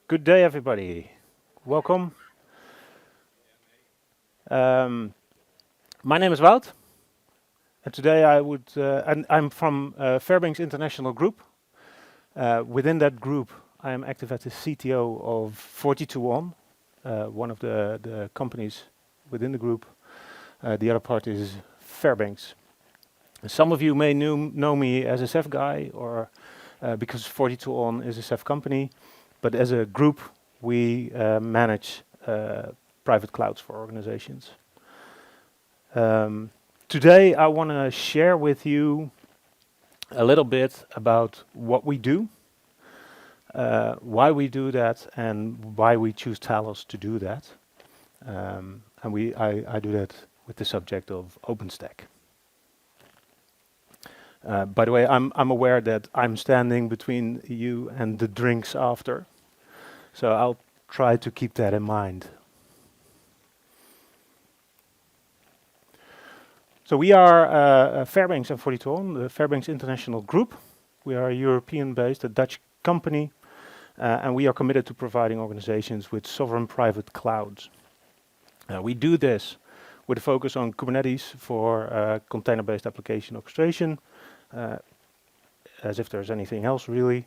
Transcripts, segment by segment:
Good day, everybody. Welcome. Um, my name is Wout, and today I'm from Fairbanks International Group. Within that group, I am active as the CTO of 42On, one of the companies within the group. The other part is Fairbanks. Some of you may know me as a Ceph guy, or because 42On is a Ceph company, but as a group, we manage private clouds for organizations. Today, I want to share with you a little bit about what we do, why we do that, and why we choose Talos to do that. I do that with the subject of OpenStack. By the way, I'm aware that I'm standing between you and the drinks after, so I'll try to keep that in mind. So we are Fairbanks and 42On, the Fairbanks International Group. We are a European-based, a Dutch company, and we are committed to providing organizations with sovereign private clouds. We do this with a focus on Kubernetes for container-based application orchestration, as if there's anything else really.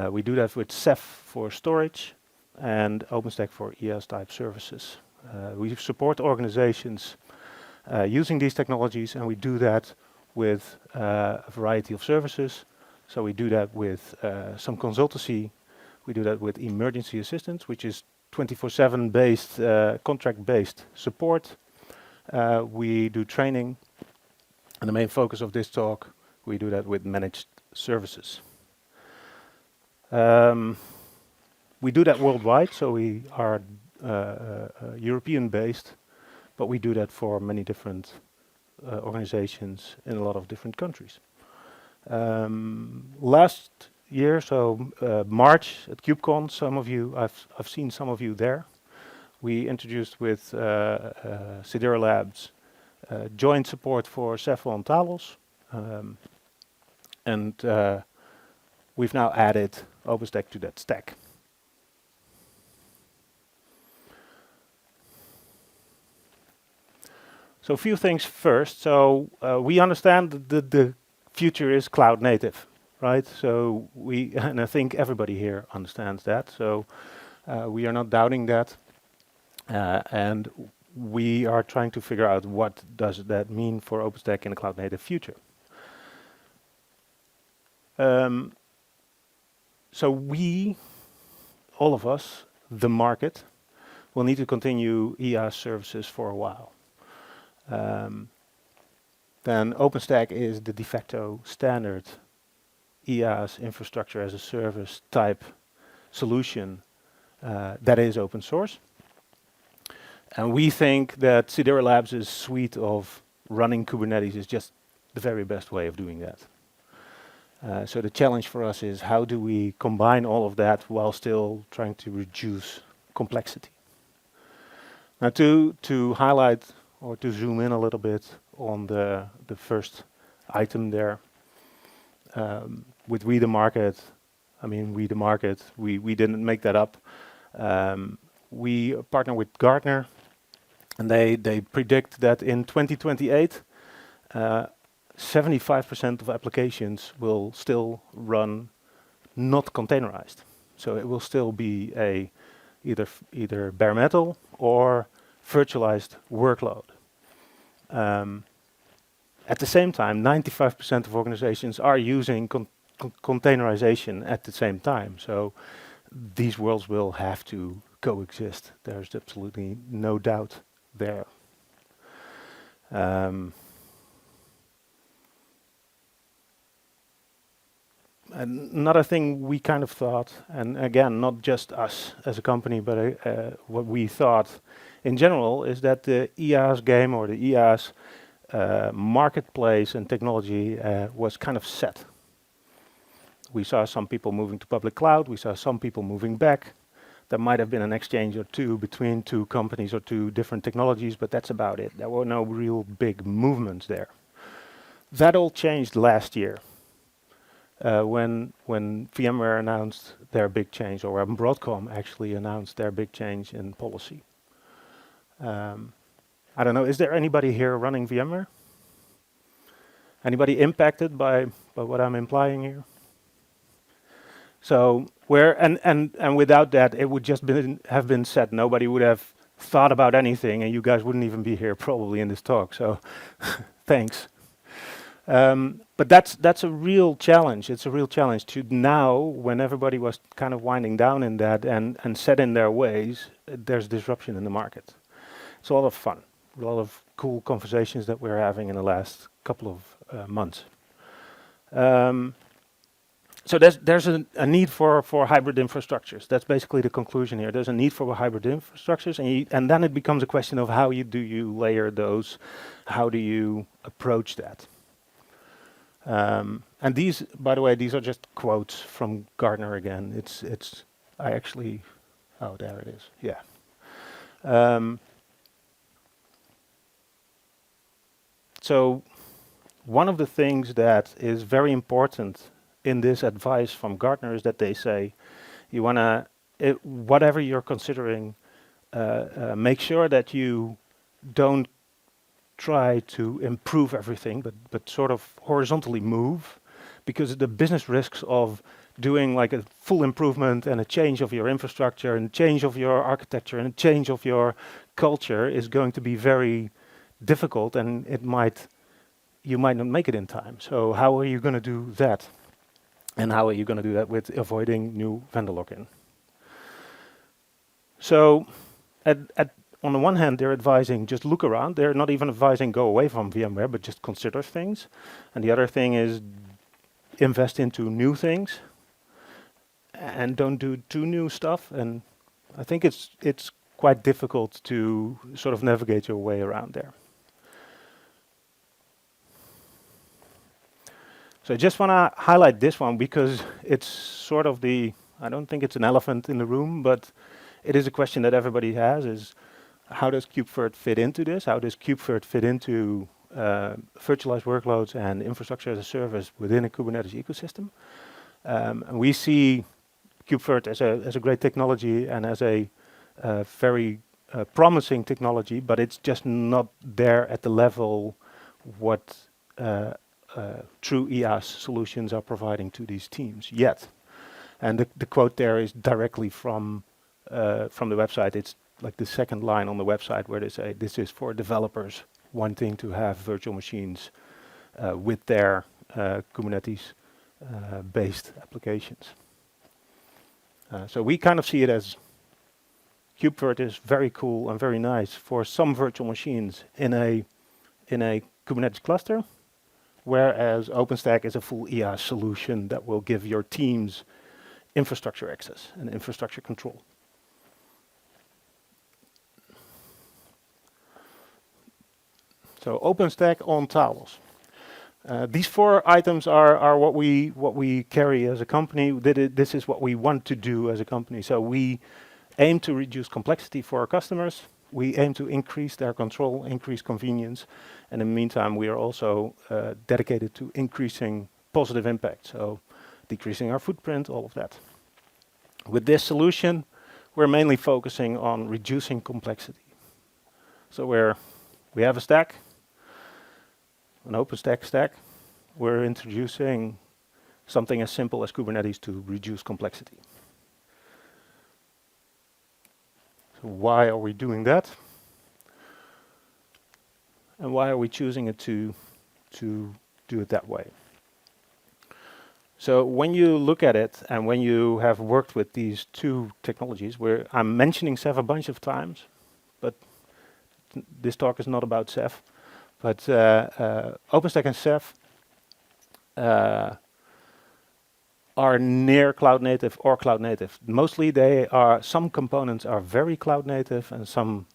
We do that with Ceph for storage and OpenStack for EAS-type services. We support organizations using these technologies, and we do that with a variety of services. So we do that with some consultancy. We do that with emergency assistance, which is 24/7 based, contract-based support. We do training, and the main focus of this talk, we do that with managed services. We do that worldwide, so we are European-based, but we do that for many different organizations in a lot of different countries. Last year, so March at KubeCon, I've seen some of you there. We introduced with Sidera Labs joint support for Ceph on Talos, and we've now added OpenStack to that stack. So a few things first. So we understand that the future is cloud native, right? So and I think everybody here understands that. So we are not doubting that, and we are trying to figure out what does that mean for OpenStack in a cloud native future. So we, all of us, the market, will need to continue EAS services for a while. Then OpenStack is the de facto standard EAS infrastructure as a service type solution that is open source. And we think that Sidera Labs' suite of running Kubernetes is just the very best way of doing that. So the challenge for us is how do we combine all of that while still trying to reduce complexity. Now to highlight or to zoom in a little bit on the first item there, with We the Market, I mean We the Market, we didn't make that up. We partner with Gartner, and they predict that in 2028, 75% of applications will still run not containerized. So it will still be either bare metal or virtualized workload. At the same time, 95% of organizations are using containerization at the same time. So these worlds will have to coexist. There's absolutely no doubt there. Another thing we kind of thought, and again, not just us as a company, but what we thought in general is that the EAS game or the EAS marketplace and technology was kind of set. We saw some people moving to public cloud. We saw some people moving back. There might have been an exchange or two between two companies or two different technologies, but that's about it. There were no real big movements there. That all changed last year. when VMware announced their big change, or when Broadcom actually announced their big change in policy. I don't know, is there anybody here running VMware? Anybody impacted by what I'm implying here? So and without that, it would just have been said. Nobody would have thought about anything, and you guys wouldn't even be here probably in this talk. So thanks. But that's a real challenge. It's a real challenge to now, when everybody was kind of winding down in that and set in their ways, there's disruption in the market. It's a lot of fun, a lot of cool conversations that we're having in the last couple of months. So there's a need for hybrid infrastructures. That's basically the conclusion here. There's a need for hybrid infrastructures, and then it becomes a question of how do you layer those, how do you approach that. And these, by the way, these are just quotes from Gartner again. I actually, oh, there it is, yeah. So one of the things that is very important in this advice from Gartner is that they say, you want to, whatever you're considering, make sure that you don't try to improve everything, but sort of horizontally move, because the business risks of doing like a full improvement and a change of your infrastructure and change of your architecture and a change of your culture is going to be very difficult, and you might not make it in time. So how are you going to do that? And how are you going to do that with avoiding new vendor lock-in? So on the one hand, they're advising just look around. They're not even advising go away from VMware, but just consider things. And the other thing is invest into new things and don't do too new stuff. And I think it's quite difficult to sort of navigate your way around there. So I just want to highlight this one because it's sort of I don't think it's an elephant in the room, but it is a question that everybody has, is how does KubeVirt fit into this? How does KubeVirt fit into virtualized workloads and infrastructure as a service within a Kubernetes ecosystem? And we see KubeVirt as a great technology and as a very promising technology, but it's just not there at the level what true EAS solutions are providing to these teams yet. And the quote there is directly from the website. It's like the second line on the website where they say this is for developers wanting to have virtual machines with their Kubernetes based applications. So we kind of see it as KubeVirt is very cool and very nice for some virtual machines in a Kubernetes cluster, whereas OpenStack is a full EAS solution that will give your teams infrastructure access and infrastructure control. So OpenStack on Talos. These 4 items are what we carry as a company. This is what we want to do as a company. So we aim to reduce complexity for our customers. We aim to increase their control, increase convenience, and in the meantime, we are also dedicated to increasing positive impact, so decreasing our footprint, all of that. With this solution, we're mainly focusing on reducing complexity. So we have a stack, an OpenStack stack. We're introducing something as simple as Kubernetes to reduce complexity. So why are we doing that? And why are we choosing it to do it that way? So when you look at it and when you have worked with these 2 technologies, I'm mentioning Ceph a bunch of times, but this talk is not about Ceph. But OpenStack and Ceph are near cloud native or cloud native. Mostly some components are very cloud native and some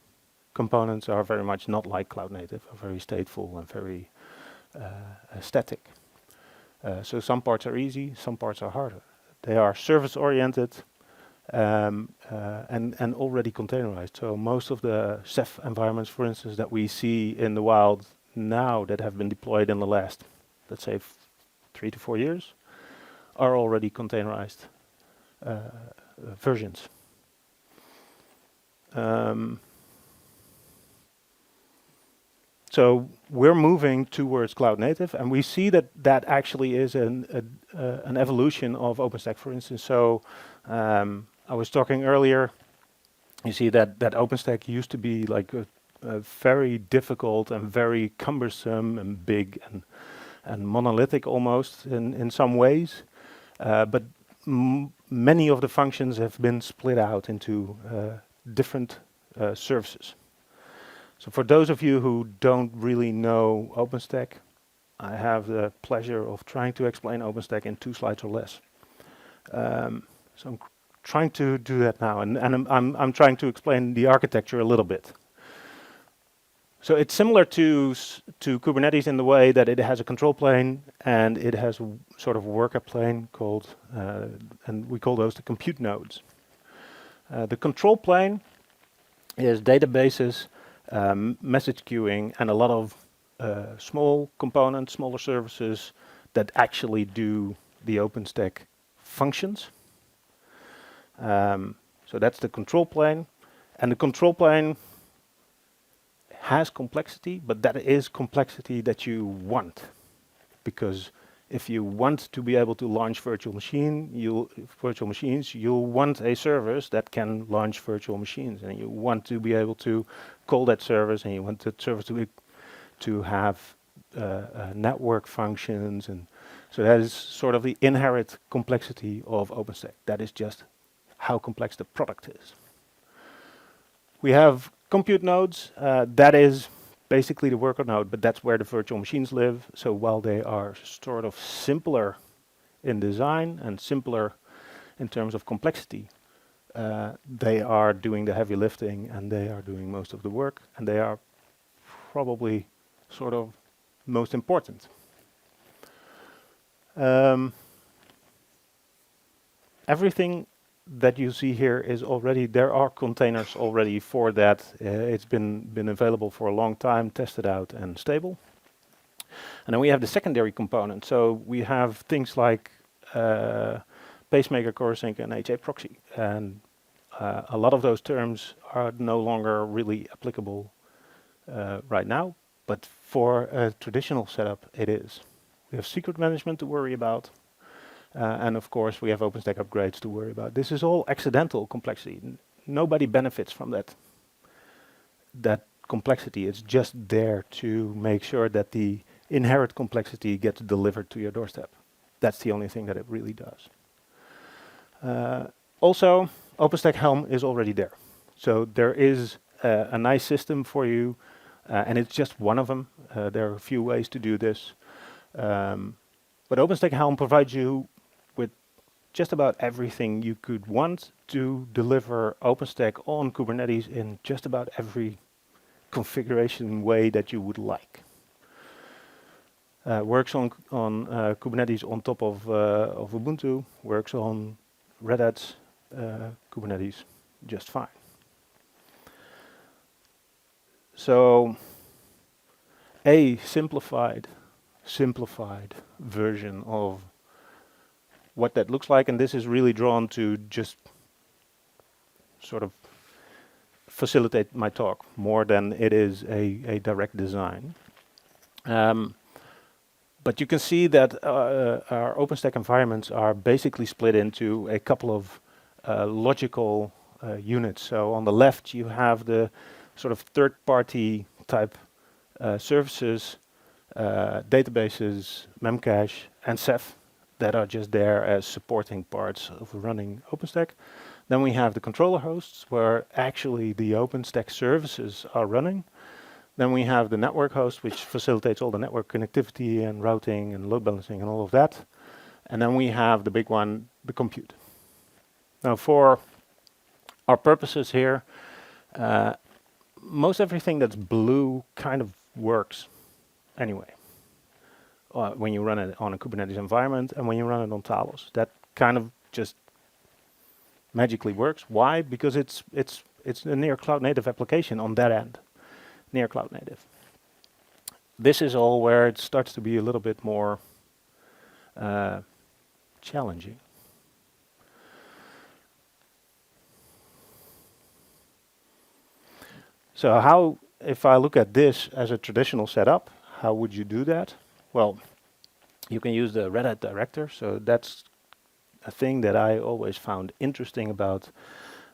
components are very much not like cloud native, are very stateful and very static. So some parts are easy, some parts are harder. They are service oriented and already containerized. So most of the Ceph environments, for instance, that we see in the wild now that have been deployed in the last, let's say, 3 to 4 years, are already containerized versions. So we're moving towards cloud native, and we see that that actually is an evolution of OpenStack, for instance. So I was talking earlier. You see that OpenStack used to be like a very difficult and very cumbersome and big and monolithic almost in some ways, but many of the functions have been split out into different services. So for those of you who don't really know OpenStack, I have the pleasure of trying to explain OpenStack in 2 slides or less. So I'm trying to do that now, and I'm trying to explain the architecture a little bit. So it's similar to Kubernetes in the way that it has a control plane and it has a sort of worker plane called, and we call those the compute nodes. The control plane is databases, message queuing, and a lot of small components, smaller services that actually do the OpenStack functions. So that's the control plane, and the control plane has complexity, but that is complexity that you want, because if you want to be able to launch virtual machines, you'll want a service that can launch virtual machines, and you want to be able to call that service, and you want that service to have network functions, and so that is sort of the inherent complexity of OpenStack. That is just how complex the product is. We have compute nodes. That is basically the worker node, but that's where the virtual machines live. So while they are sort of simpler in design and simpler in terms of complexity, they are doing the heavy lifting and they are doing most of the work, and they are probably sort of most important. Everything that you see here is already, there are containers already for that. It's been available for a long time, tested out and stable. And then we have the secondary component. So we have things like pacemaker, coresync, and HA proxy. And a lot of those terms are no longer really applicable right now, but for a traditional setup, it is. We have secret management to worry about. And of course, we have OpenStack upgrades to worry about. This is all accidental complexity. Nobody benefits from that complexity. It's just there to make sure that the inherent complexity gets delivered to your doorstep. That's the only thing that it really does. Also, OpenStack Helm is already there. So there is a nice system for you, and it's just one of them. There are a few ways to do this. But OpenStack Helm provides you with just about everything you could want to deliver OpenStack on Kubernetes in just about every configuration way that you would like. Works on Kubernetes on top of Ubuntu, works on Red Hat's Kubernetes just fine. So a simplified version of what that looks like, and this is really drawn to just sort of facilitate my talk more than it is a direct design. But you can see that our OpenStack environments are basically split into a couple of logical units. So on the left you have the sort of third-party type services, databases, Memcache, and Ceph that are just there as supporting parts of running OpenStack. Then we have the controller hosts where actually the OpenStack services are running. Then we have the network host, which facilitates all the network connectivity and routing and load balancing and all of that. And then we have the big one, the compute. Now for our purposes here, most everything that's blue kind of works anyway. When you run it on a Kubernetes environment and when you run it on Talos, that kind of just magically works. Why? Because it's a near cloud native application on that end, near cloud native. This is all where it starts to be a little bit more challenging. So how, if I look at this as a traditional setup, how would you do that? Well, you can use the Red Hat director. So that's a thing that I always found interesting about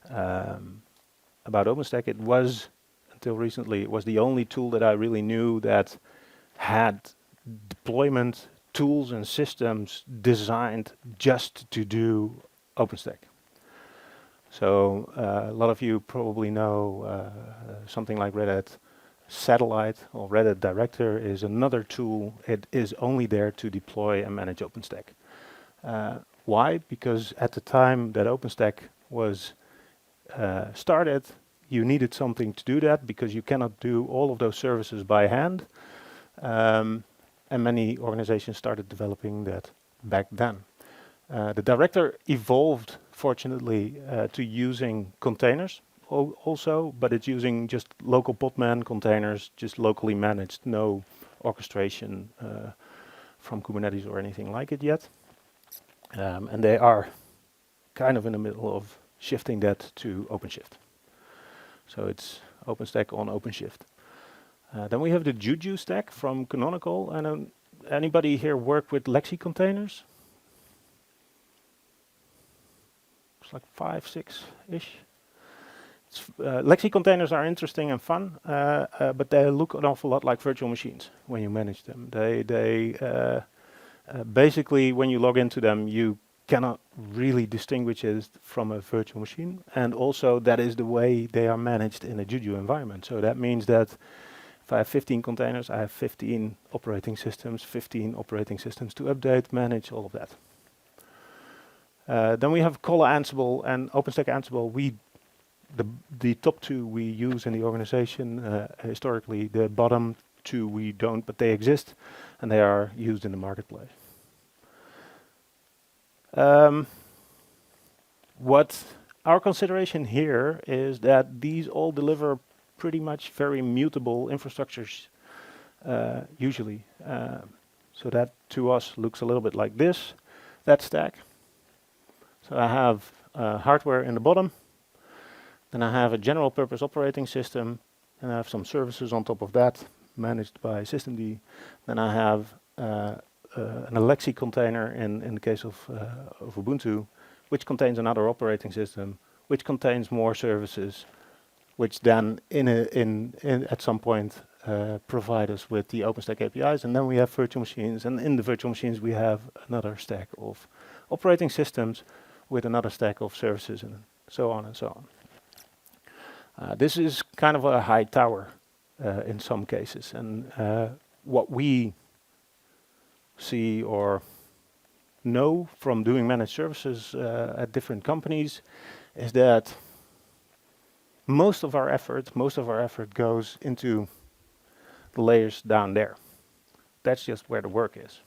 OpenStack. It was, until recently, it was the only tool that I really knew that had deployment tools and systems designed just to do OpenStack. So a lot of you probably know something like Red Hat Satellite or Red Hat Director is another tool. It is only there to deploy and manage OpenStack. Why? Because at the time that OpenStack was started, you needed something to do that because you cannot do all of those services by hand. And many organizations started developing that back then. The director evolved, fortunately, to using containers also, but it's using just local podman containers, just locally managed, no orchestration from Kubernetes or anything like it yet. And they are kind of in the middle of shifting that to OpenShift. So it's OpenStack on OpenShift. Then we have the Juju stack from Canonical. And anybody here work with Lexi containers? It's like 5, 6-ish. Lexi containers are interesting and fun, but they look an awful lot like virtual machines when you manage them. They basically, when you log into them, you cannot really distinguish it from a virtual machine. And also, that is the way they are managed in a Juju environment. So that means that if I have 15 containers, I have 15 operating systems to update, manage, all of that. Then we have Kolla Ansible and OpenStack Ansible. The top two we use in the organization. Historically, the bottom two we don't, but they exist and they are used in the marketplace. What our consideration here is that these all deliver pretty much very mutable infrastructures, usually. So that to us looks a little bit like this, that stack. So I have hardware in the bottom, then I have a general purpose operating system, and I have some services on top of that managed by systemd. Then I have an Alexi container in the case of Ubuntu, which contains another operating system, which contains more services, which then at some point provide us with the OpenStack APIs. And then we have virtual machines, and in the virtual machines we have another stack of operating systems with another stack of services and so on and so on. This is kind of a high tower in some cases, and what we see or know from doing managed services at different companies is that most of our effort goes into the layers down there. That's just where the work is,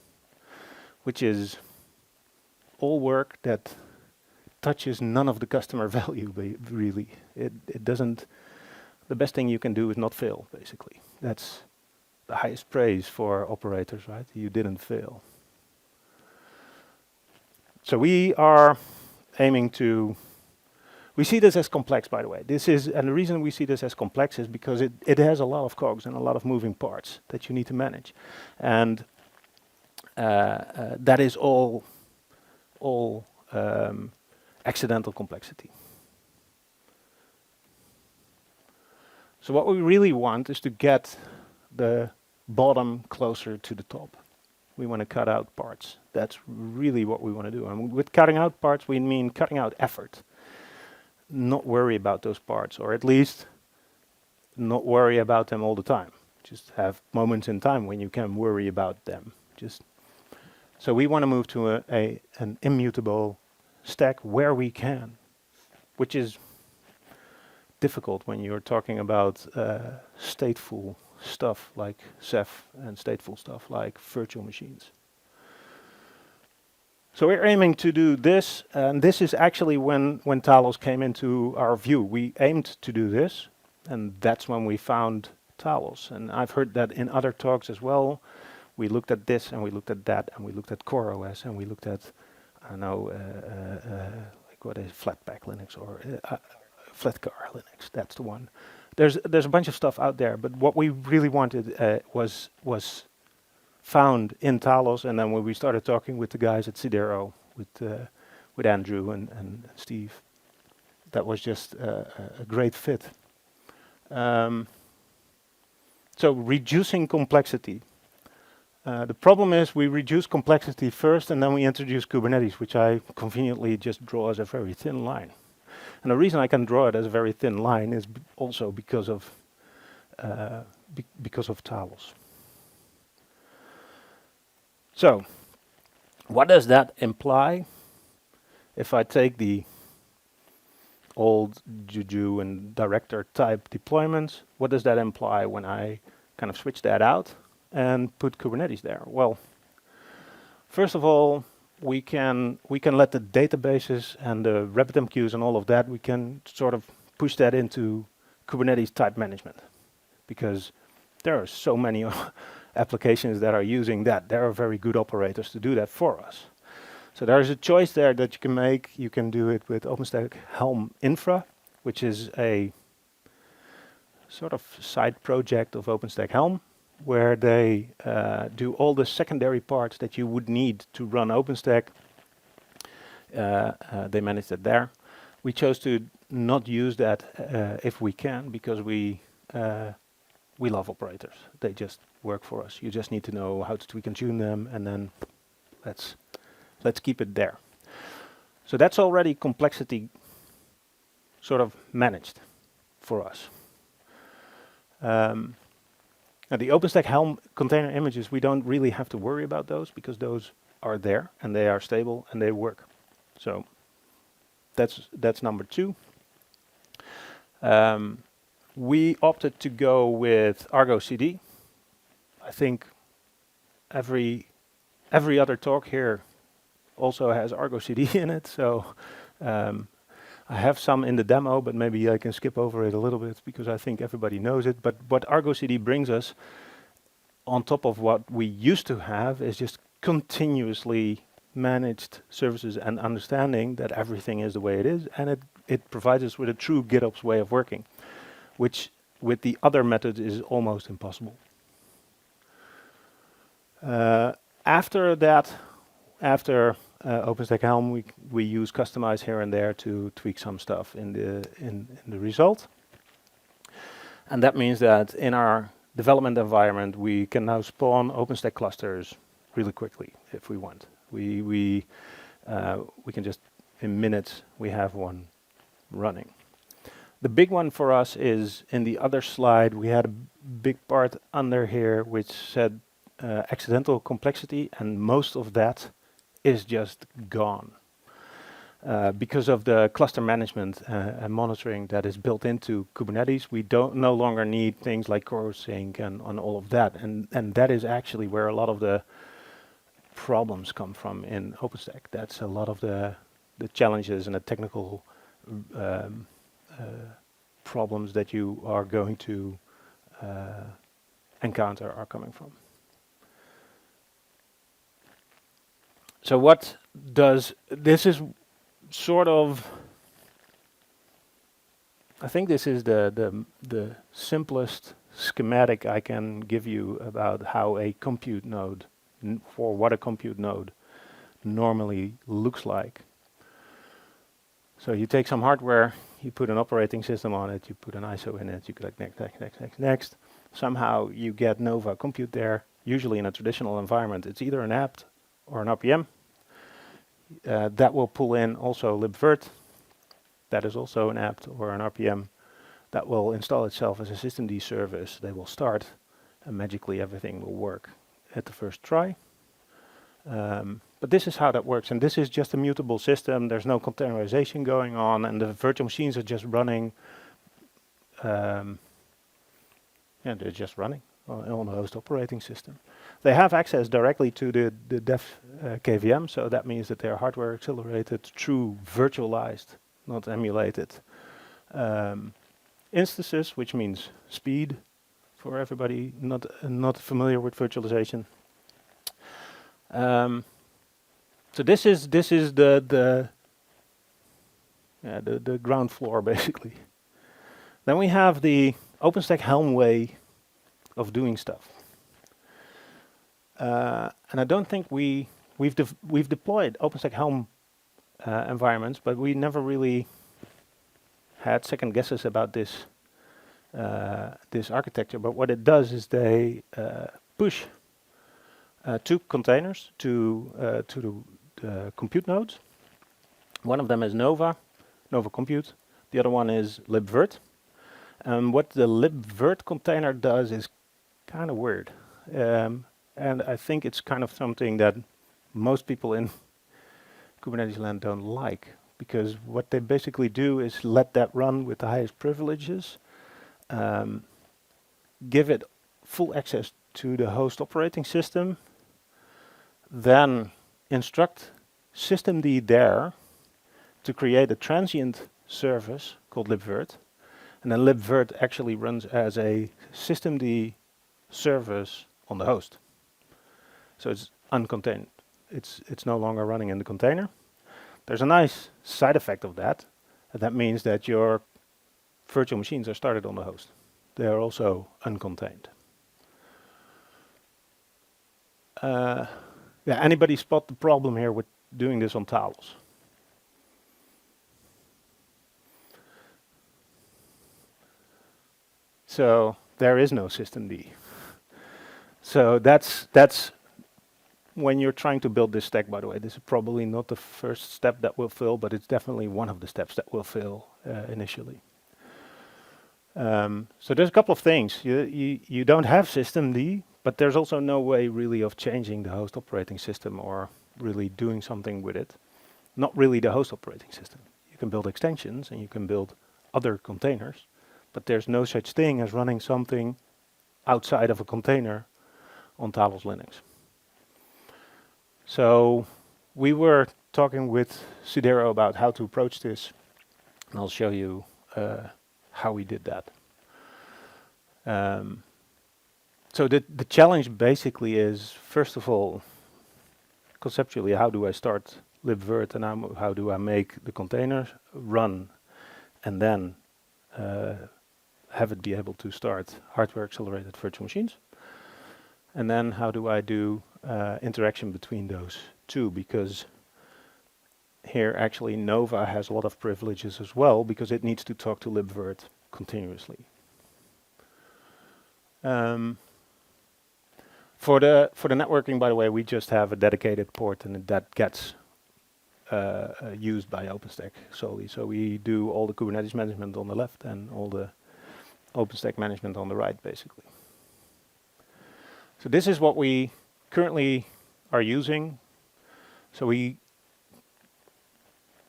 which is all work that touches none of the customer value, really. It doesn't, the best thing you can do is not fail, basically. That's the highest praise for operators, right? You didn't fail. So we are aiming to, we see this as complex, by the way. And the reason we see this as complex is because it has a lot of cogs and a lot of moving parts that you need to manage. And that is all accidental complexity. So what we really want is to get the bottom closer to the top. We want to cut out parts. That's really what we want to do. And with cutting out parts, we mean cutting out effort. Not worry about those parts, or at least not worry about them all the time. Just have moments in time when you can worry about them. So we want to move to an immutable stack where we can, which is difficult when you're talking about stateful stuff like Ceph and stateful stuff like virtual machines. So we're aiming to do this, and this is actually when Talos came into our view. We aimed to do this, and that's when we found Talos. And I've heard that in other talks as well. We looked at this, and we looked at that, and we looked at CoreOS, and we looked at I know, like what is Flatpak Linux or Flatcar Linux? That's the one. There's a bunch of stuff out there, but what we really wanted was found in Talos, and then when we started talking with the guys at Sidero, with Andrew and Steve, that was just a great fit. So reducing complexity. The problem is we reduce complexity first and then we introduce Kubernetes, which I conveniently just draw as a very thin line. And the reason I can draw it as a very thin line is also because of Talos. So, what does that imply? If I take the old Juju and director type deployments, what does that imply when I kind of switch that out and put Kubernetes there? Well, first of all, we can let the databases and the RabbitMQs and all of that, we can sort of push that into Kubernetes type management, because there are so many applications that are using that. There are very good operators to do that for us. So there is a choice there that you can make. You can do it with OpenStack Helm Infra, which is a sort of side project of OpenStack Helm, where they do all the secondary parts that you would need to run OpenStack. They manage that there. We chose to not use that if we can, because we love operators. They just work for us. You just need to know how to tweak and tune them, and then let's keep it there. So that's already complexity sort of managed for us. Now the OpenStack Helm container images, we don't really have to worry about those, because those are there and they are stable and they work. So that's number two. We opted to go with Argo CD. I think every other talk here also has Argo CD in it, so I have some in the demo, but maybe I can skip over it a little bit because I think everybody knows it. But what Argo CD brings us on top of what we used to have is just continuously managed services and understanding that everything is the way it is, and it provides us with a true GitOps way of working, which with the other methods is almost impossible. After OpenStack Helm, we use customize here and there to tweak some stuff in the result, and that means that in our development environment we can now spawn OpenStack clusters really quickly if we want. We can just in minutes we have one running. The big one for us is in the other slide. We had a big part under here which said accidental complexity, and most of that is just gone because of the cluster management and monitoring that is built into Kubernetes. We no longer need things like core sync and all of that, and that is actually where a lot of the problems come from in OpenStack. That's a lot of the challenges and the technical problems that you are going to encounter are coming from. So what does this is sort of, I think this is the simplest schematic I can give you about how a compute node, for what a compute node normally looks like. So you take some hardware, you put an operating system on it, you put an ISO in it, you click next. Somehow you get Nova compute there. Usually in a traditional environment, it's either an apt or an RPM. That will pull in also libvirt. That is also an apt or an RPM. That will install itself as a systemd service. They will start, and magically everything will work at the first try. But this is how that works, and this is just a mutable system. There's no containerization going on, and the virtual machines are just running. They're just running on the host operating system. They have access directly to the dev KVM, so that means that they're hardware accelerated, true virtualized, not emulated instances, which means speed for everybody not familiar with virtualization. So this is the ground floor basically. Then we have the OpenStack Helm way of doing stuff. And I don't think we've deployed OpenStack Helm environments, but we never really had second guesses about this this architecture. But what it does is they push two containers to the compute nodes. One of them is Nova Compute. The other one is libvirt. What the libvirt container does is kind of weird. And I think it's kind of something that most people in Kubernetes land don't like, because what they basically do is let that run with the highest privileges, give it full access to the host operating system, then instruct systemd there to create a transient service called libvirt, and then libvirt actually runs as a systemd service on the host. So it's uncontained. It's no longer running in the container. There's a nice side effect of that, and that means that your virtual machines are started on the host. They are also uncontained. Yeah, anybody spot the problem here with doing this on Talos? So there is no systemd. So that's when you're trying to build this stack, by the way. This is probably not the first step that will fail, but it's definitely one of the steps that will fail initially. So there's a couple of things. You don't have systemd, but there's also no way really of changing the host operating system or really doing something with it. Not really the host operating system. You can build extensions and you can build other containers, but there's no such thing as running something outside of a container on Talos Linux. So we were talking with Sidero about how to approach this, and I'll show you how we did that. So the challenge basically is, first of all, conceptually, how do I start libvirt and how do I make the container run and then have it be able to start hardware accelerated virtual machines? And then how do I do interaction between those two? Because here actually Nova has a lot of privileges as well, because it needs to talk to libvirt continuously. For the networking, by the way, we just have a dedicated port, and that gets used by OpenStack solely. So we do all the Kubernetes management on the left and all the OpenStack management on the right, basically. So this is what we currently are using. So we,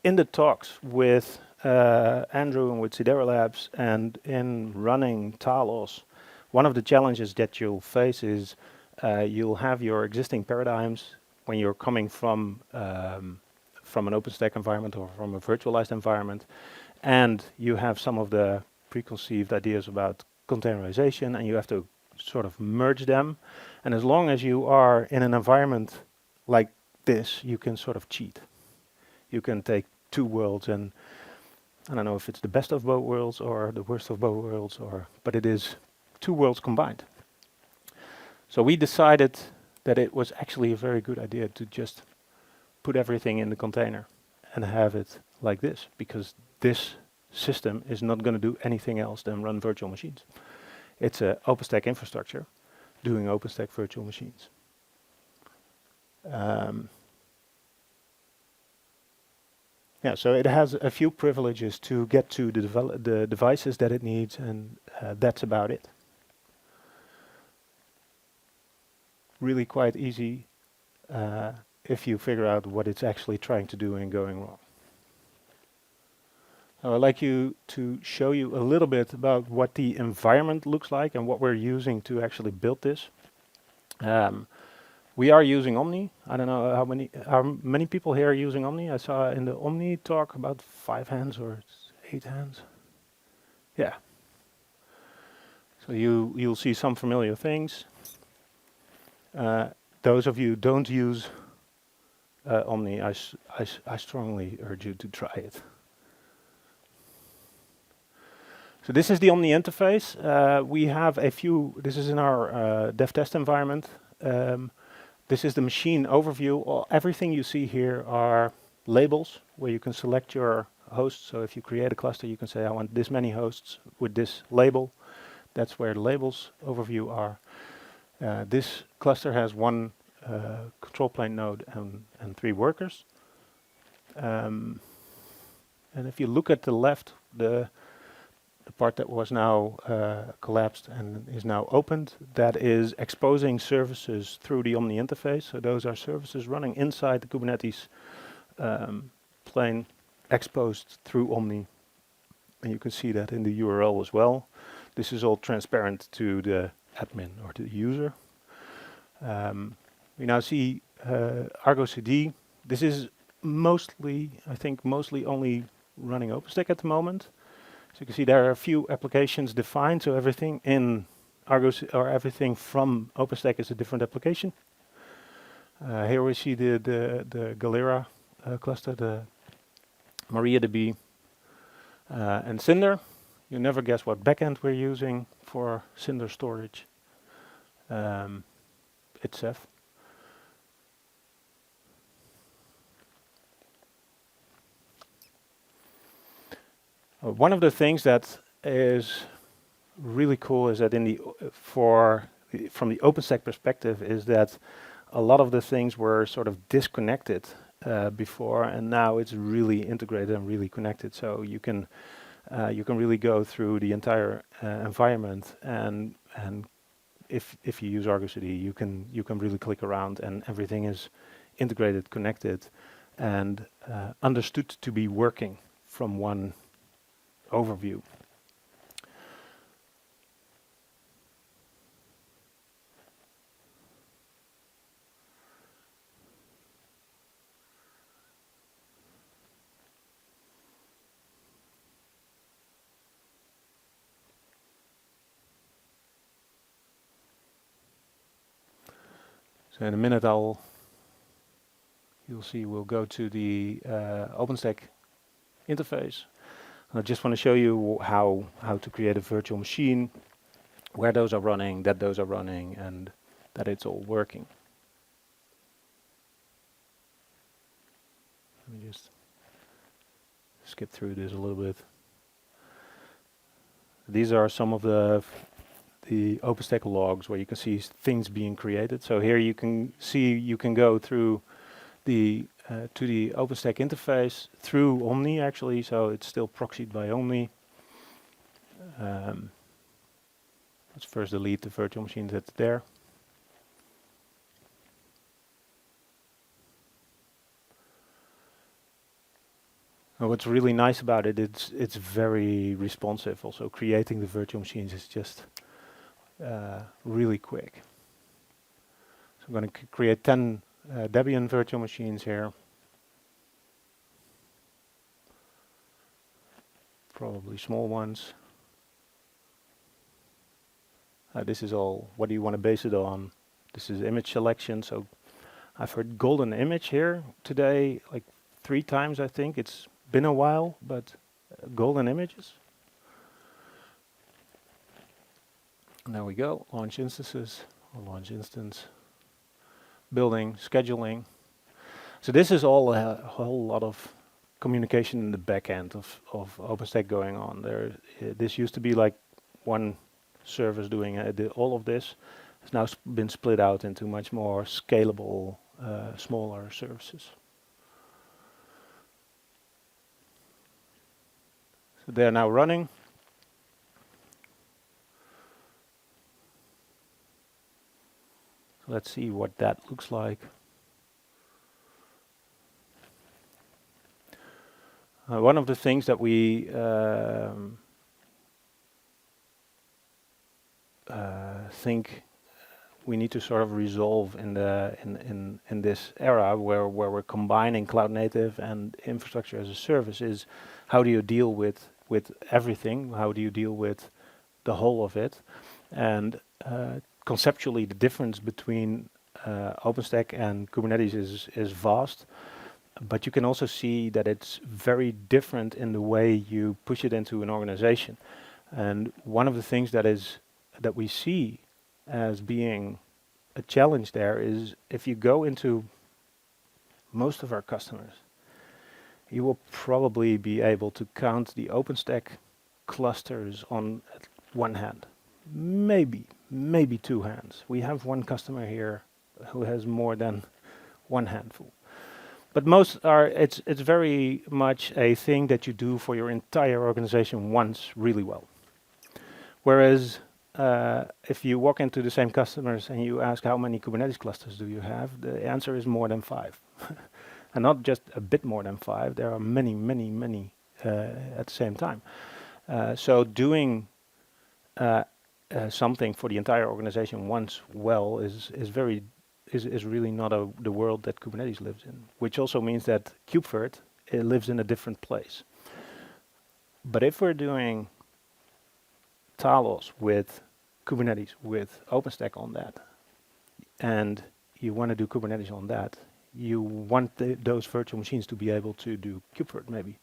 in the talks with Andrew and with Sidero Labs and in running Talos, one of the challenges that you'll face is you'll have your existing paradigms when you're coming from an OpenStack environment or from a virtualized environment, and you have some of the preconceived ideas about containerization, and you have to sort of merge them. And as long as you are in an environment like this, you can sort of cheat. You can take two worlds, and I don't know if it's the best of both worlds or the worst of both worlds, but it is two worlds combined. So we decided that it was actually a very good idea to just put everything in the container and have it like this, because this system is not going to do anything else than run virtual machines. It's an OpenStack infrastructure doing OpenStack virtual machines. Yeah, so it has a few privileges to get to the devices that it needs, and that's about it. Really quite easy if you figure out what it's actually trying to do and going wrong. I'd like to show you a little bit about what the environment looks like and what we're using to actually build this. We are using Omni. I don't know how many people here are using Omni. I saw in the Omni talk about 5 hands or 8 hands. Yeah. So you'll see some familiar things. Those of you who don't use Omni, I strongly urge you to try it. So this is the Omni interface. We have a few, this is in our dev test environment. This is the machine overview. Everything you see here are labels where you can select your hosts. So if you create a cluster, you can say, I want this many hosts with this label. That's where the labels overview are. This cluster has one control plane node and 3 workers. And if you look at the left, the part that was now collapsed and is now opened, that is exposing services through the Omni interface. So those are services running inside the Kubernetes plane exposed through Omni. And you can see that in the URL as well. This is all transparent to the admin or to the user. We now see Argo CD. This is mostly, I think, mostly only running OpenStack at the moment. So you can see there are a few applications defined. So everything in Argo or everything from OpenStack is a different application. Here we see the Galera cluster, the MariaDB, and Cinder. You never guess what backend we're using for Cinder storage. It's Ceph. One of the things that is really cool is that from the OpenStack perspective is that a lot of the things were sort of disconnected before, and now it's really integrated and really connected. So you can really go through the entire environment, and if you use Argo CD, you can really click around, and everything is integrated, connected, and understood to be working from one overview. So in a minute you'll see we'll go to the OpenStack interface. I just want to show you how to create a virtual machine, where those are running, that those are running, and that it's all working. Let me just skip through this a little bit. These are some of the OpenStack logs where you can see things being created. So here you can see you can go through to the OpenStack interface through Omni actually, so it's still proxied by Omni. Let's first delete the virtual machine that's there. And what's really nice about it, it's very responsive. Also, creating the virtual machines is just really quick. So I'm going to create 10 Debian virtual machines here. Probably small ones. This is all, what do you want to base it on? This is image selection. So I've heard golden image here today, like 3 times I think. It's been a while, but golden images. And there we go, launch instances, or launch instance, building, scheduling. So this is all a whole lot of communication in the back end of OpenStack going on. This used to be like one service doing all of this. It's now been split out into much more scalable, smaller services. So they're now running. So let's see what that looks like. One of the things that we think we need to sort of resolve in this era where we're combining cloud native and infrastructure as a service is how do you deal with everything? How do you deal with the whole of it? And conceptually, the difference between OpenStack and Kubernetes is vast, but you can also see that it's very different in the way you push it into an organization. And one of the things that we see as being a challenge there is if you go into most of our customers, you will probably be able to count the OpenStack clusters on one hand, maybe two hands. We have one customer here who has more than one handful. But most are, it's very much a thing that you do for your entire organization once really well. Whereas if you walk into the same customers and you ask how many Kubernetes clusters do you have, the answer is more than 5. And not just a bit more than 5, there are many at the same time. So doing something for the entire organization once well is really not the world that Kubernetes lives in, which also means that KubeVirt lives in a different place. But if we're doing Talos with Kubernetes with OpenStack on that, and you want to do Kubernetes on that, you want those virtual machines to be able to do KubeVirt maybe,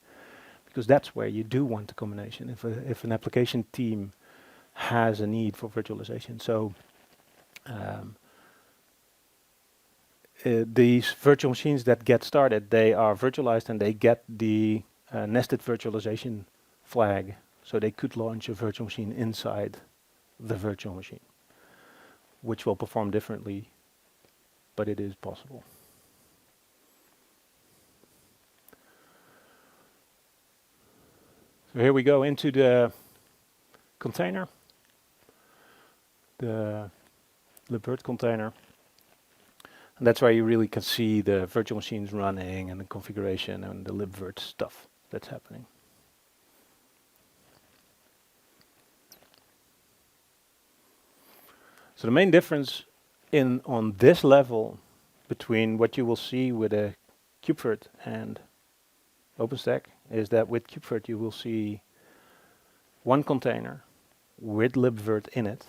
because that's where you do want the combination. If an application team has a need for virtualization, so these virtual machines that get started, they are virtualized and they get the nested virtualization flag, so they could launch a virtual machine inside the virtual machine, which will perform differently, but it is possible. So here we go into the container, the KubeVirt container. And that's where you really can see the virtual machines running and the configuration and the KubeVirt stuff that's happening. So the main difference on this level between what you will see with a KubeVirt and OpenStack is that with KubeVirt you will see one container with KubeVirt in it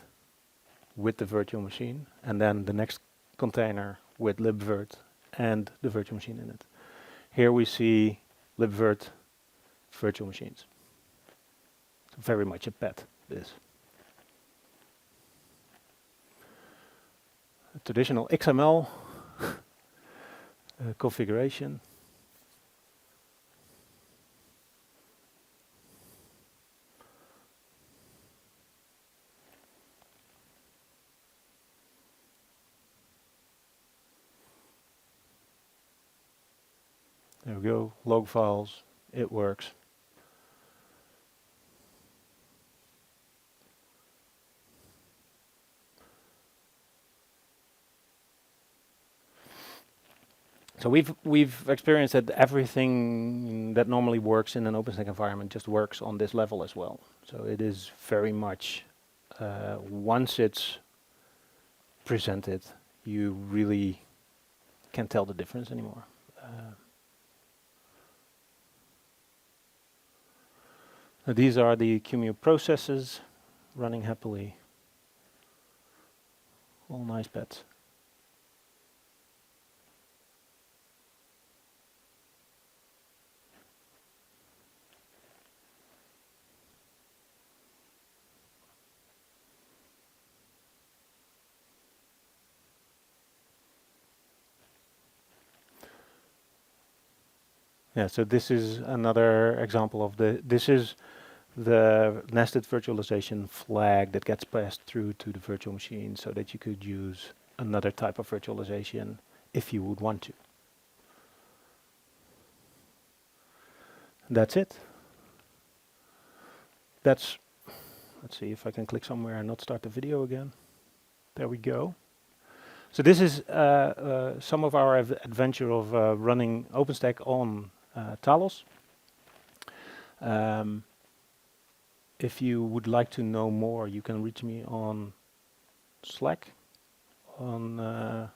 with the virtual machine, and then the next container with KubeVirt and the virtual machine in it. Here we see KubeVirt virtual machines. It's very much a pet, this. A traditional XML configuration. There we go, log files, it works. So we've experienced that everything that normally works in an OpenStack environment just works on this level as well. So it is very much, once it's presented, you really can't tell the difference anymore. These are the QEMU processes running happily. All nice pets. Yeah, so this is another example of this is the nested virtualization flag that gets passed through to the virtual machine so that you could use another type of virtualization if you would want to. That's it. Let's see if I can click somewhere and not start the video again. There we go. So this is some of our adventure of running OpenStack on Talos. If you would like to know more, you can reach me on Slack. On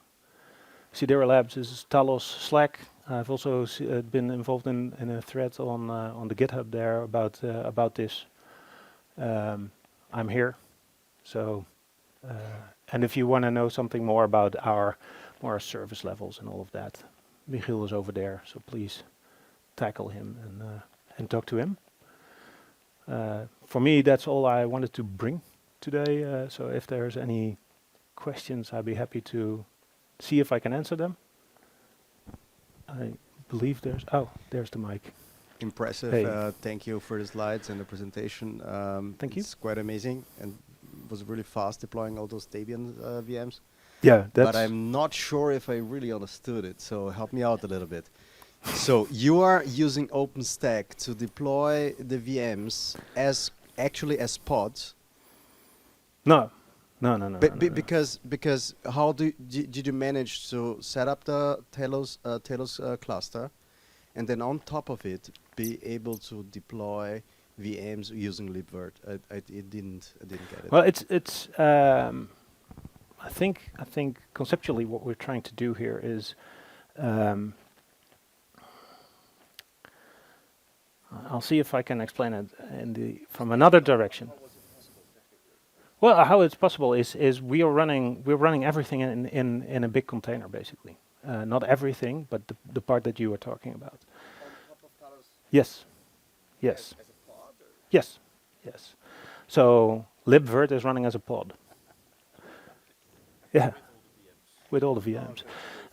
Sidera Labs is Talos Slack. I've also been involved in a thread on the GitHub there about this. I'm here, so And if you want to know something more about our more service levels and all of that, Michiel is over there, so please tackle him and talk to him. For me, that's all I wanted to bring today. So if there's any questions, I'd be happy to see if I can answer them. I believe there's the mic. Impressive. Hey. Thank you for the slides and the presentation. Thank you. It's quite amazing and was really fast deploying all those Debian VMs. Yeah, that's. But I'm not sure if I really understood it, so help me out a little bit. So you are using OpenStack to deploy the VMs as actually pods. No. Because how did you manage to set up the Talos cluster, and then on top of it be able to deploy VMs using libvirt? I didn't get it. Well, it's. I think conceptually what we're trying to do here is. I'll see if I can explain it from another direction. Well, how it's possible is we're running everything in a big container basically. Not everything, but the part that you were talking about. On top of Talos. Yes. Yes. As a pod? Yes. Yes. So libvirt is running as a pod. Yeah. With all the VMs.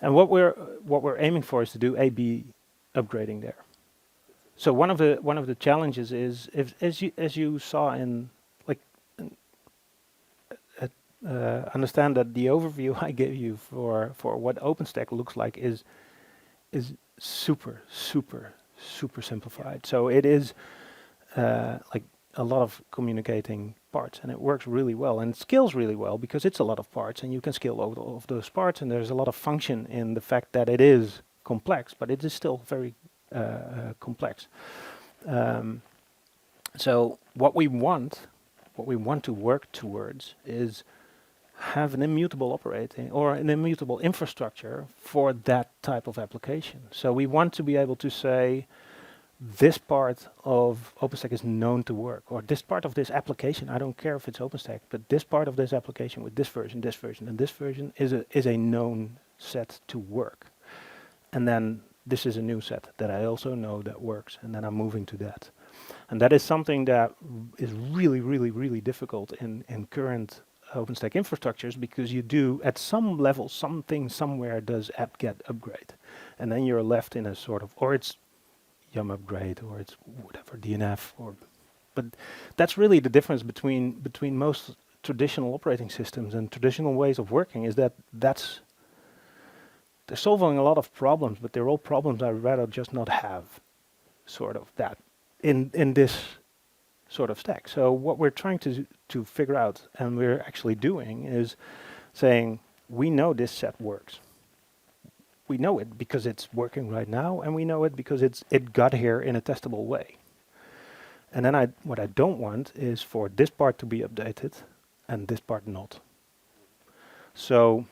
And what we're aiming for is to do A/B upgrading there. So one of the challenges is as you saw in understand that the overview I gave you for what OpenStack looks like is super simplified. So it is like a lot of communicating parts, and it works really well and scales really well because it's a lot of parts, and you can scale all of those parts, and there's a lot of function in the fact that it is complex, but it is still very complex. So what we want to work towards is have an immutable operating or an immutable infrastructure for that type of application. So we want to be able to say this part of OpenStack is known to work, or this part of this application, I don't care if it's OpenStack, but this part of this application with this version, and this version is a known set to work. And then this is a new set that I also know that works, and then I'm moving to that. And that is something that is really difficult in current OpenStack infrastructures, because you do, at some level, something somewhere does apt-get upgrade. And then you're left in a sort of, or it's yum upgrade, or it's whatever, DNF, but that's really the difference between most traditional operating systems and traditional ways of working, is that they're solving a lot of problems, but they're all problems I'd rather just not have, sort of, that in this sort of stack. So what we're trying to figure out, and we're actually doing, is saying, we know this set works. We know it because it's working right now, and we know it because it got here in a testable way. And then what I don't want is for this part to be updated and this part not. So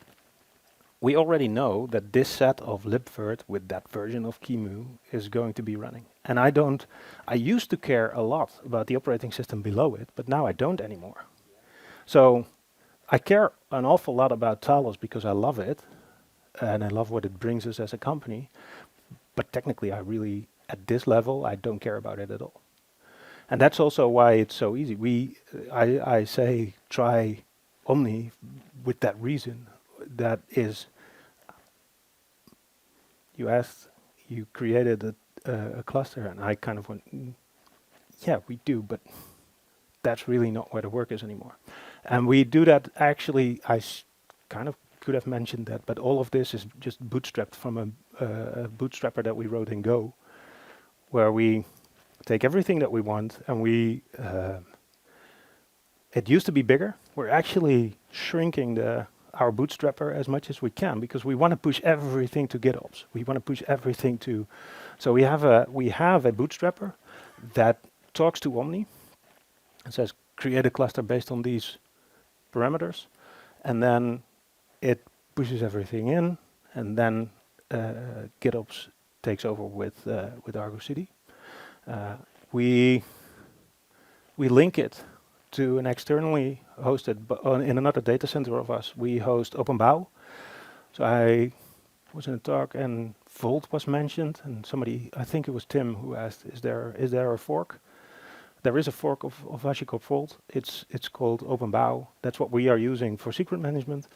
we already know that this set of libvirt with that version of QEMU is going to be running. And I used to care a lot about the operating system below it, but now I don't anymore. So I care an awful lot about Talos because I love it, and I love what it brings us as a company, but technically at this level, I don't care about it at all. And that's also why it's so easy. I say try Omni with that reason. That is, you created a cluster, and I kind of went, yeah, we do, but that's really not where the work is anymore. And we do that, actually, kind of could have mentioned that, but all of this is just bootstrapped from a bootstrapper that we wrote in Go, where we take everything that we want, and it used to be bigger. We're actually shrinking our bootstrapper as much as we can, because we want to push everything to GitOps. We want to push everything to, so we have a bootstrapper that talks to Omni and says, create a cluster based on these parameters, and then it pushes everything in, and then GitOps takes over with Argo CD. We link it to an externally hosted, in another data center of us, we host OpenBOW. So I was in a talk and Volt was mentioned, and somebody, I think it was Tim, who asked, "Is there a fork?" There is a fork of HashiCorp Vault. It's called OpenBOW. That's what we are using for secret management.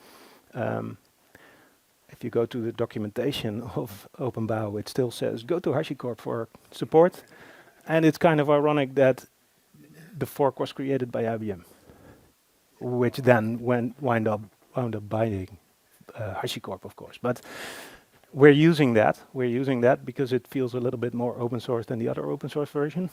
If you go to the documentation of OpenBOW, it still says go to HashiCorp for support, and it's kind of ironic that the fork was created by IBM, which then wound up buying HashiCorp, of course. But we're using that. We're using that because it feels a little bit more open source than the other open source version.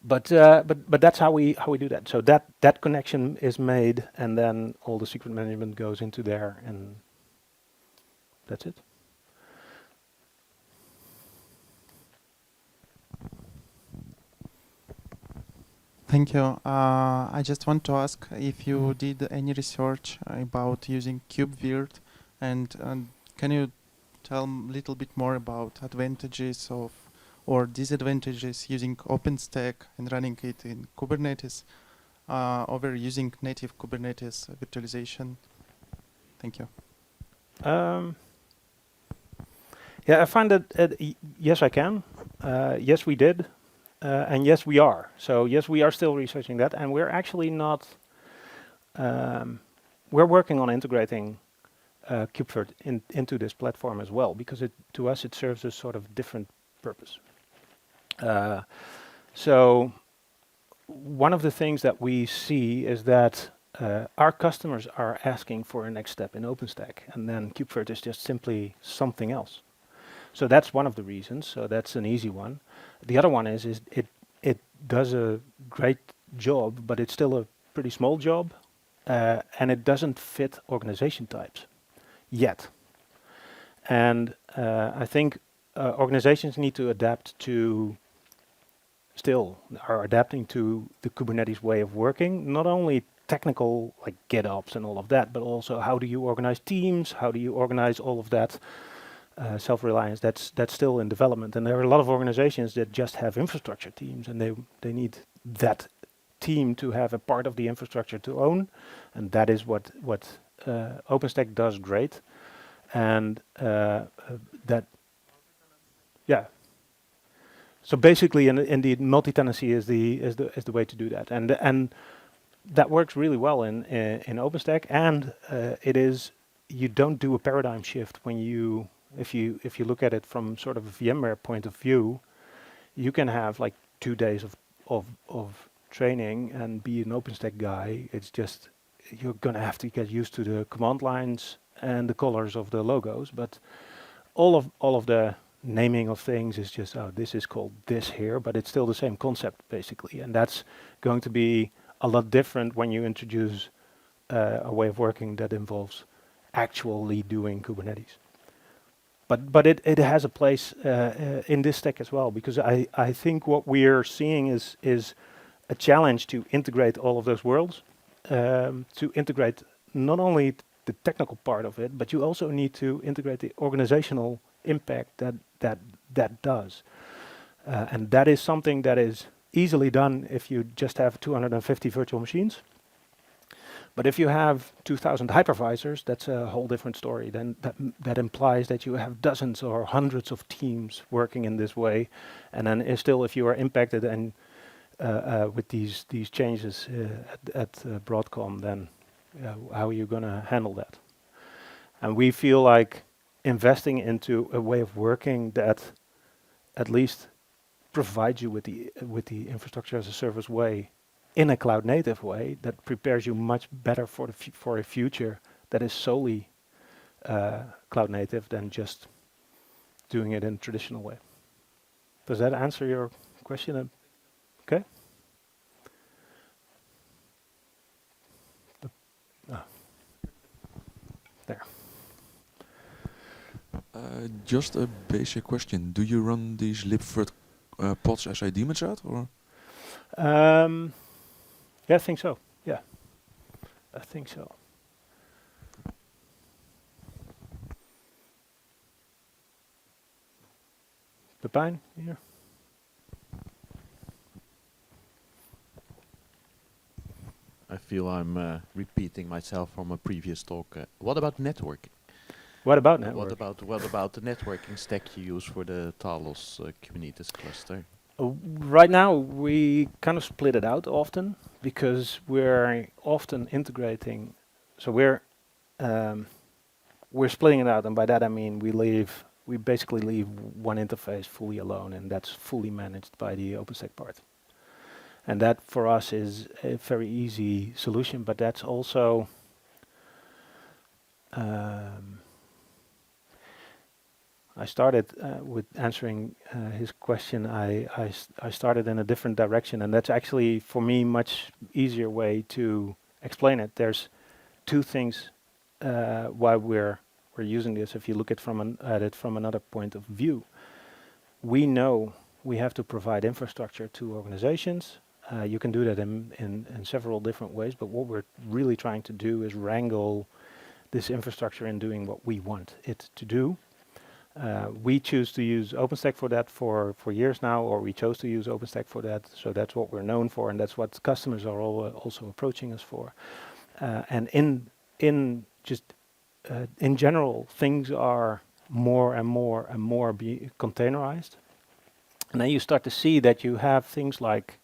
But that's how we do that. So that connection is made, and then all the secret management goes into there, and that's it. Thank you. I just want to ask if you did any research about using KubeVirt, and can you tell a little bit more about advantages of or disadvantages using OpenStack and running it in Kubernetes over using native Kubernetes virtualization? Thank you. Yeah, I find that yes, I can. Yes, we did. And yes, we are. So yes, we are still researching that, and we're actually not. We're working on integrating KubeVirt into this platform as well, because to us it serves a sort of different purpose. So one of the things that we see is that our customers are asking for a next step in OpenStack, and then KubeVirt is just simply something else. So that's one of the reasons. So that's an easy one. The other one is it does a great job, but it's still a pretty small job, and it doesn't fit organization types yet. And I think organizations need to adapt to, still are adapting to the Kubernetes way of working, not only technical like GitOps and all of that, but also how do you organize teams, how do you organize all of that. Self-reliance, that's still in development, and there are a lot of organizations that just have infrastructure teams, and they need that team to have a part of the infrastructure to own, and that is what OpenStack does great, and that, yeah. So basically, indeed, multi-tenancy is the way to do that, and that works really well in OpenStack, and it is, you don't do a paradigm shift when you. If you look at it from sort of a VMware point of view, you can have like 2 days of training and be an OpenStack guy. It's just, you're gonna have to get used to the command lines and the colors of the logos, but all of the naming of things is just, oh, this is called this here, but it's still the same concept basically, and that's going to be a lot different when you introduce a way of working that involves actually doing Kubernetes. But it has a place in this stack as well, because I think what we're seeing is a challenge to integrate all of those worlds, to integrate not only the technical part of it, but you also need to integrate the organizational impact that does. And that is something that is easily done if you just have 250 virtual machines. But if you have 2,000 hypervisors, that's a whole different story. Then that implies that you have dozens or hundreds of teams working in this way, and then still, if you are impacted and with these changes at Broadcom, then how are you going to handle that? And we feel like investing into a way of working that at least provides you with the infrastructure as a service way, in a cloud native way, that prepares you much better for a future that is solely cloud native than just doing it in a traditional way. Does that answer your question? Okay. There. Just a basic question. Do you run these libvirt pods as a daemons out, or? Yeah, I think so. Yeah, I think so. Pepijn, here. I feel I'm repeating myself from a previous talk. What about networking? What about What network? about the networking stack you use for the Talos Kubernetes cluster? Right now, we kind of split it out often because we're often integrating. So we're splitting it out, and by that I mean we basically leave one interface fully alone, and that's fully managed by the OpenStack part. And that for us is a very easy solution, but that's also I started with answering his question. I started in a different direction, and that's actually for me much easier way to explain it. There's two things why we're using this. If you look at it from another point of view, we know we have to provide infrastructure to organizations. You can do that in several different ways, but what we're really trying to do is wrangle this infrastructure in doing what we want it to do. We choose to use OpenStack for that for years now, or we chose to use OpenStack for that, so that's what we're known for, and that's what customers are also approaching us for. And in general, things are more and more be containerized, and then you start to see that you have things like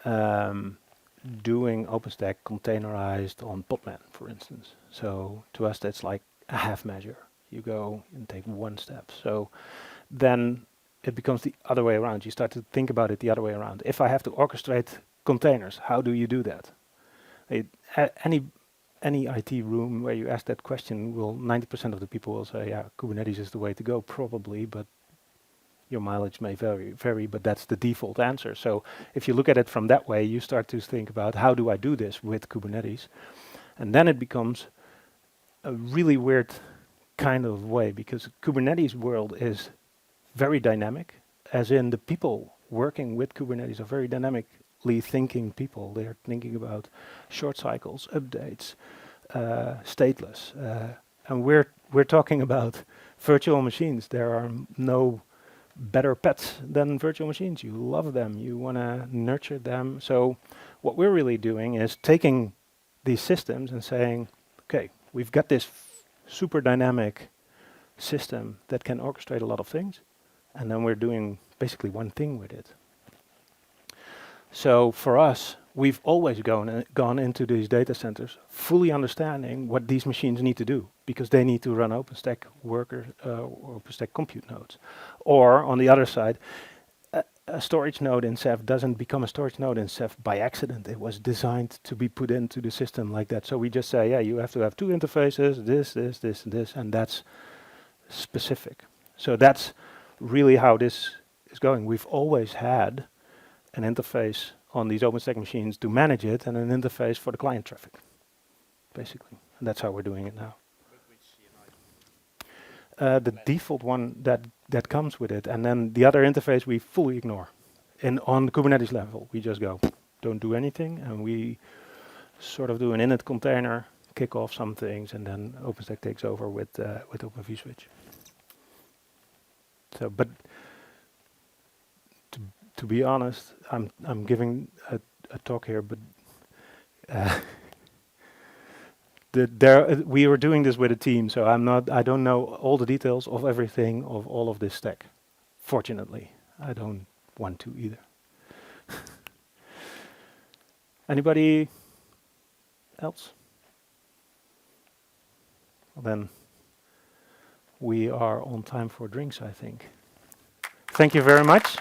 doing OpenStack containerized on Podman, for instance. So to us, that's like a half measure. You go and take one step. So then it becomes the other way around. You start to think about it the other way around. If I have to orchestrate containers, how do you do that? Any IT room where you ask that question, 90% of the people will say, yeah, Kubernetes is the way to go, probably, but your mileage may vary, but that's the default answer. So if you look at it from that way, you start to think about, how do I do this with Kubernetes? And then it becomes a really weird kind of way, because Kubernetes world is very dynamic, as in the people working with Kubernetes are very dynamically thinking people. They're thinking about short cycles, updates, stateless, and we're talking about virtual machines. There are no better pets than virtual machines. You love them, you want to nurture them. So what we're really doing is taking these systems and saying, okay, we've got this super dynamic system that can orchestrate a lot of things, and then we're doing basically one thing with it. So for us, we've always gone into these data centers fully understanding what these machines need to do, because they need to run OpenStack workers, OpenStack compute nodes. Or on the other side, a storage node in Ceph doesn't become a storage node in Ceph by accident. It was designed to be put into the system like that. So we just say, yeah, you have to have two interfaces, this, and this, and that's specific. So that's really how this is going. We've always had an interface on these OpenStack machines to manage it, and an interface for the client traffic, basically. And that's how we're doing it now. The default one that comes with it, and then the other interface we fully ignore. And on the Kubernetes level, we just go, don't do anything, and we sort of do an init container, kick off some things, and then OpenStack takes over with Open vSwitch. So, but to be honest, I'm giving a talk here, but we were doing this with a team, so I don't know all the details of everything of all of this stack. Fortunately, I don't want to either. Anybody else? Well, then we are on time for drinks, I think. Thank you very much.